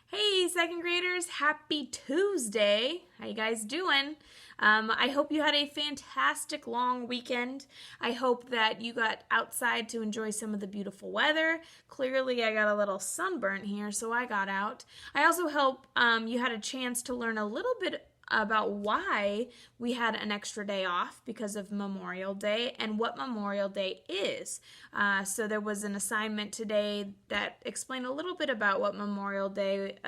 Hey, second graders, happy Tuesday. How you guys doing? I hope you had a fantastic long weekend. I hope that you got outside to enjoy some of the beautiful weather. Clearly, I got a little sunburnt here, so I got out. I also hope you had a chance to learn a little bit about why we had an extra day off because of Memorial Day and what Memorial Day is. So there was an assignment today that explained a little bit about what Memorial Day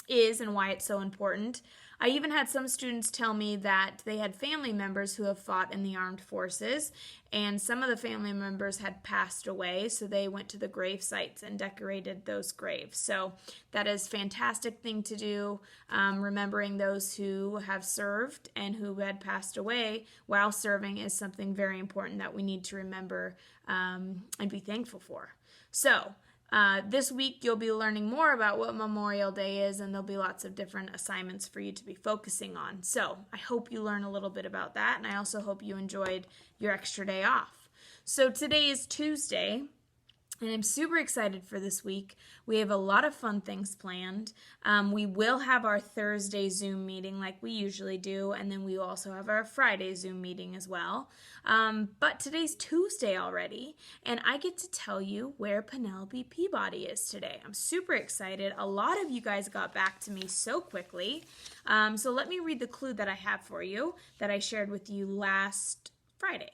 is and why it's so important. I even had some students tell me that they had family members who have fought in the armed forces, and some of the family members had passed away, so they went to the grave sites and decorated those graves. So that is a fantastic thing to do, remembering those who have served and who had passed away while serving is something very important that we need to remember and be thankful for. So this week you'll be learning more about what Memorial Day is, and there'll be lots of different assignments for you to be focusing on. So I hope you learn a little bit about that, and I also hope you enjoyed your extra day off. So today is Tuesday, and I'm super excited for this week. We have a lot of fun things planned. We will have our Thursday Zoom meeting like we usually do, and then we also have our Friday Zoom meeting as well. But today's Tuesday already, and I get to tell you where Penelope Peabody is today. I'm super excited. A lot of you guys got back to me so quickly. So let me read the clue that I have for you that I shared with you last Friday.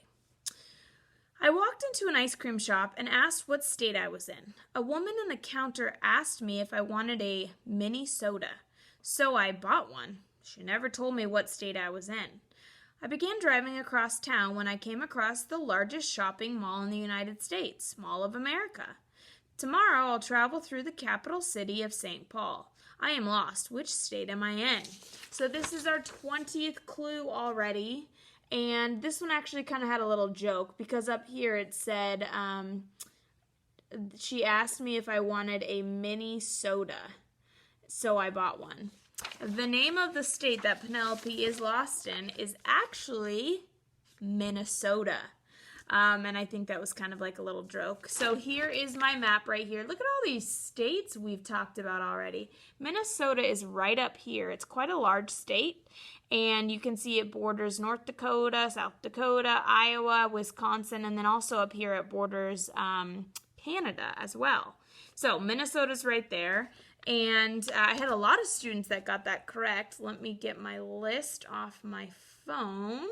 I walked into an ice cream shop and asked what state I was in. A woman in the counter asked me if I wanted a mini soda, so I bought one. She never told me what state I was in. I began driving across town when I came across the largest shopping mall in the United States, Mall of America. Tomorrow I'll travel through the capital city of St. Paul. I am lost. Which state am I in? So this is our 20th clue already. And this one actually kind of had a little joke because up here it said, she asked me if I wanted a mini soda, so I bought one. The name of the state that Penelope is lost in is actually Minnesota. And I think that was kind of like a little joke. So here is my map right here. Look at all these states we've talked about already. Minnesota is right up here. It's quite a large state. And you can see it borders North Dakota, South Dakota, Iowa, Wisconsin, and then also up here it borders Canada as well. So Minnesota's right there. And I had a lot of students that got that correct. Let me get my list off my phone.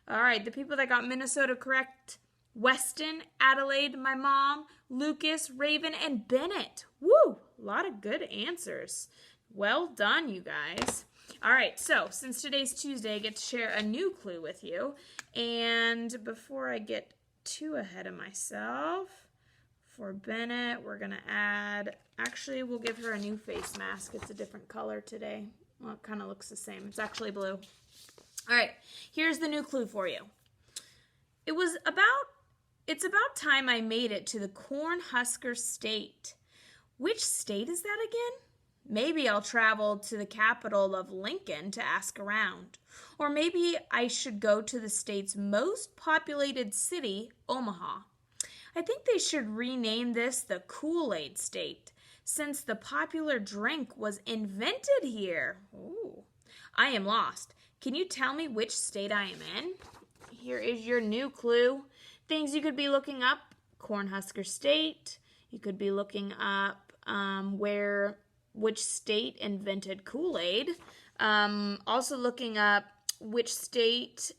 All right, the people that got Minnesota correct: Weston, Adelaide, my mom, Lucas, Raven, and Bennett. Woo! A lot of good answers. Well done, you guys. All right, so since today's Tuesday, I get to share a new clue with you. And before I get too ahead of myself, for Bennett, we're going to add, actually, we'll give her a new face mask. It's a different color today. Well, it kind of looks the same. It's actually blue. All right, here's the new clue for you. It's about time I made it to the Cornhusker State. Which state is that again? Maybe I'll travel to the capital of Lincoln to ask around. Or maybe I should go to the state's most populated city, Omaha. I think they should rename this the Kool-Aid State, since the popular drink was invented here. Ooh, I am lost. Can you tell me which state I am in? Here is your new clue. Things you could be looking up: Cornhusker State. You could be looking up which state invented Kool-Aid. Also looking up which state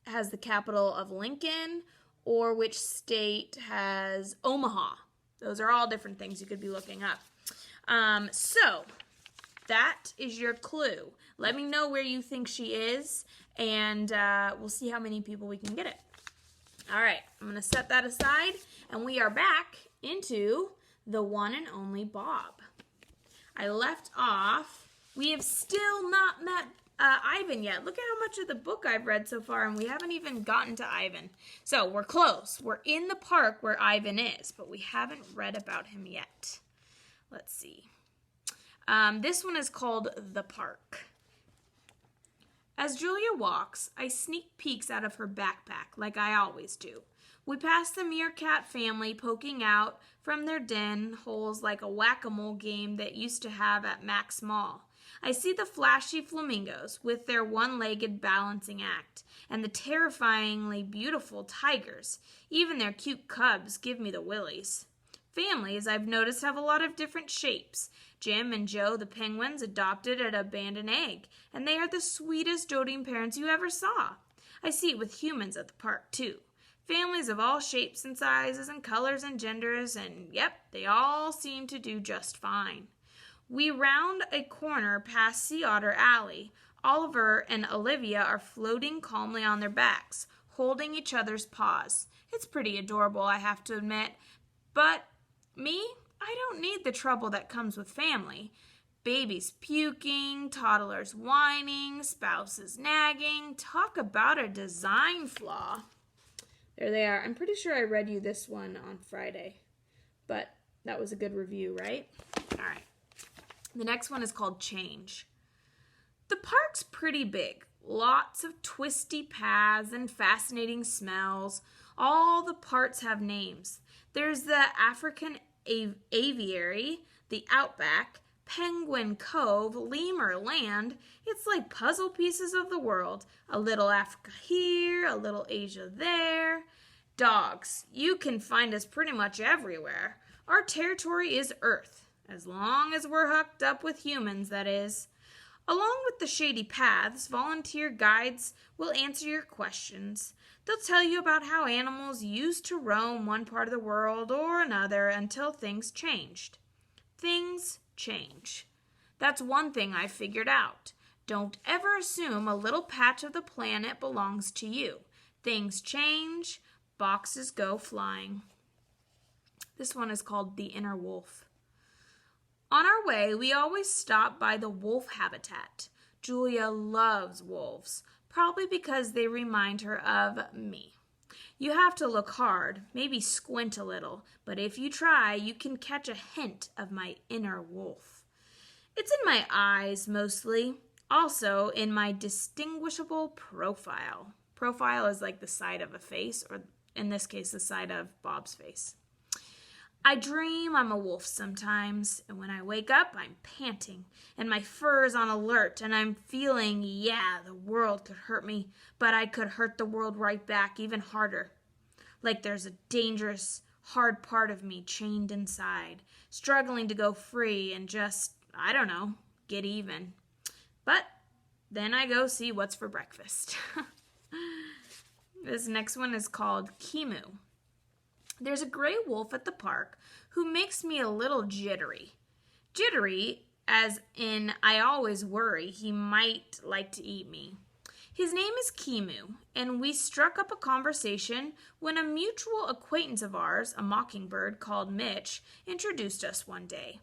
has the capital of Lincoln, or which state has Omaha. Those are all different things you could be looking up. So that is your clue. Let me know where you think she is, and we'll see how many people we can get it. All right, I'm going to set that aside, and we are back into the one and only Bob. I left off, we have still not met Ivan yet. Look at how much of the book I've read so far, and we haven't even gotten to Ivan. So we're close. We're in the park where Ivan is, but we haven't read about him yet. Let's see. This one is called The Park. As Julia walks, I sneak peeks out of her backpack like I always do. We pass the meerkat family poking out from their den holes like a whack-a-mole game that used to have at Mac's Mall. I see the flashy flamingos with their one-legged balancing act, and the terrifyingly beautiful tigers. Even their cute cubs give me the willies. Families, I've noticed, have a lot of different shapes. Jim and Joe, the penguins, adopted an abandoned egg, and they are the sweetest doting parents you ever saw. I see it with humans at the park, too. Families of all shapes and sizes and colors and genders, and yep, they all seem to do just fine. We round a corner past Sea Otter Alley. Oliver and Olivia are floating calmly on their backs, holding each other's paws. It's pretty adorable, I have to admit. But me, I don't need the trouble that comes with family. Babies puking, toddlers whining, spouses nagging. Talk about a design flaw. There they are. I'm pretty sure I read you this one on Friday, but that was a good review, right? All right. The next one is called Change. The park's pretty big. Lots of twisty paths and fascinating smells. All the parts have names. There's the African Aviary, the Outback, Penguin Cove, Lemur Land. It's like puzzle pieces of the world. A little Africa here, a little Asia there. Dogs. You can find us pretty much everywhere. Our territory is Earth. As long as we're hooked up with humans, that is. Along with the shady paths, volunteer guides will answer your questions. They'll tell you about how animals used to roam one part of the world or another until things changed. Things change. That's one thing I've figured out. Don't ever assume a little patch of the planet belongs to you. Things change. Boxes go flying. This one is called The Inner Wolf. On our way, we always stop by the wolf habitat. Julia loves wolves, probably because they remind her of me. You have to look hard, maybe squint a little, but if you try, you can catch a hint of my inner wolf. It's in my eyes, mostly. Also, in my distinguishable profile. Profile is like the side of a face, or in this case, the side of Bob's face. I dream I'm a wolf sometimes, and when I wake up, I'm panting, and my fur is on alert, and I'm feeling, yeah, the world could hurt me, but I could hurt the world right back, even harder. Like there's a dangerous, hard part of me chained inside, struggling to go free and just, I don't know, get even. But then I go see what's for breakfast. This next one is called Kimu. There's a gray wolf at the park who makes me a little jittery. Jittery, as in I always worry he might like to eat me. His name is Kimu, and we struck up a conversation when a mutual acquaintance of ours, a mockingbird called Mitch, introduced us one day.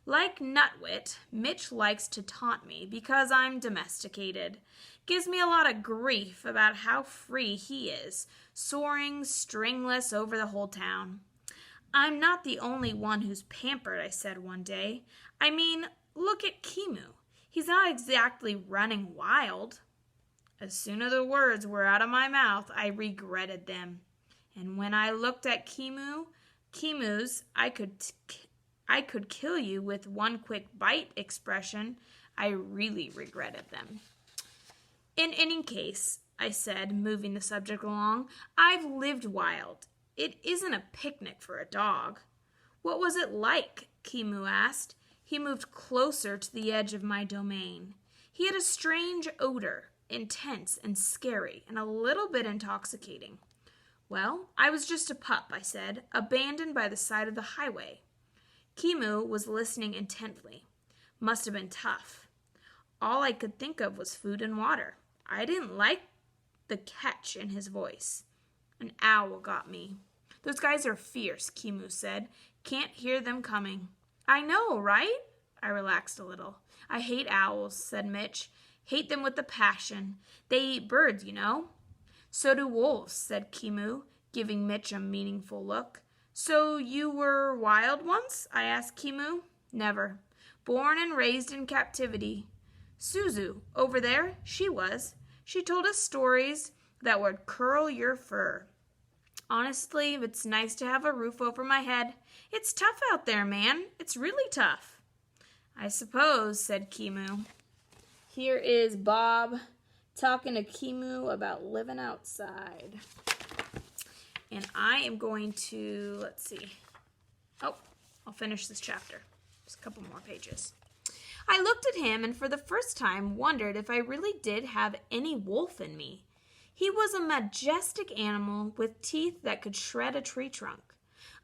Like Nutwit, Mitch likes to taunt me because I'm domesticated. Gives me a lot of grief about how free he is, soaring stringless over the whole town. I'm not the only one who's pampered, I said one day. I mean, look at Kimu. He's not exactly running wild. As soon as the words were out of my mouth, I regretted them. And when I looked at Kimu's, I could kill you with one quick bite expression, I really regretted them. In any case, I said, moving the subject along, I've lived wild. It isn't a picnic for a dog. What was it like? Kimu asked. He moved closer to the edge of my domain. He had a strange odor, intense and scary, and a little bit intoxicating. Well, I was just a pup, I said, abandoned by the side of the highway. Kimu was listening intently. Must have been tough. All I could think of was food and water. I didn't like the catch in his voice. An owl got me. Those guys are fierce, Kimu said. Can't hear them coming. I know, right? I relaxed a little. I hate owls, said Mitch. Hate them with a passion. They eat birds, you know. So do wolves, said Kimu, giving Mitch a meaningful look. So you were wild once? I asked Kimu. Never. Born and raised in captivity. Suzu, over there, she was. She told us stories that would curl your fur. Honestly, it's nice to have a roof over my head. It's tough out there, man. It's really tough. I suppose, said Kimu. Here is Bob talking to Kimu about living outside. And I am going to, let's see. Oh, I'll finish this chapter. Just a couple more pages. I looked at him and for the first time wondered if I really did have any wolf in me. He was a majestic animal with teeth that could shred a tree trunk.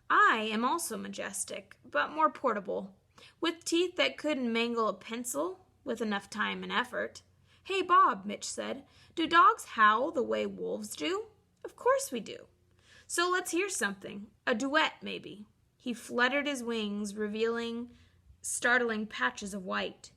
I am also majestic, but more portable, with teeth that could mangle a pencil with enough time and effort. Hey, Bob, Mitch said, do dogs howl the way wolves do? Of course we do. So let's hear something. A duet, maybe. He fluttered his wings, revealing startling patches of white.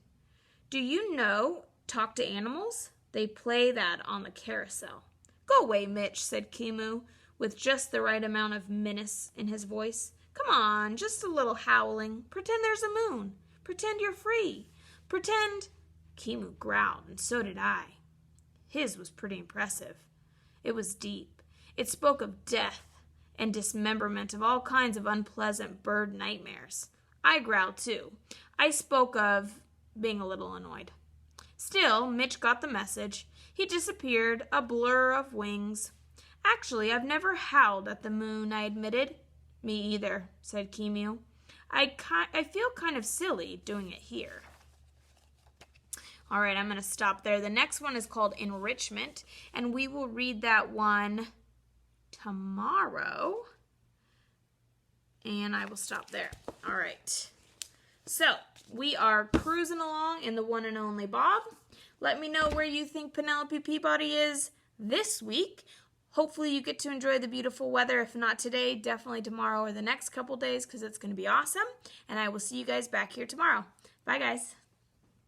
Do you know Talk to Animals? They play that on the carousel. Go away, Mitch, said Kimu, with just the right amount of menace in his voice. Come on, just a little howling. Pretend there's a moon. Pretend you're free. Pretend... Kimu growled, and so did I. His was pretty impressive. It was deep. It spoke of death and dismemberment of all kinds of unpleasant bird nightmares. I growled, too. I spoke of being a little annoyed. Still, Mitch got the message. He disappeared, a blur of wings. Actually, I've never howled at the moon, I admitted. Me either, said Kimu. I feel kind of silly doing it here. All right, I'm going to stop there. The next one is called Enrichment, and we will read that one tomorrow. And I will stop there. All right. So, we are cruising along in the one and only Bob. Let me know where you think Penelope Peabody is this week. Hopefully you get to enjoy the beautiful weather. If not today, definitely tomorrow or the next couple days because it's going to be awesome. And I will see you guys back here tomorrow. Bye, guys.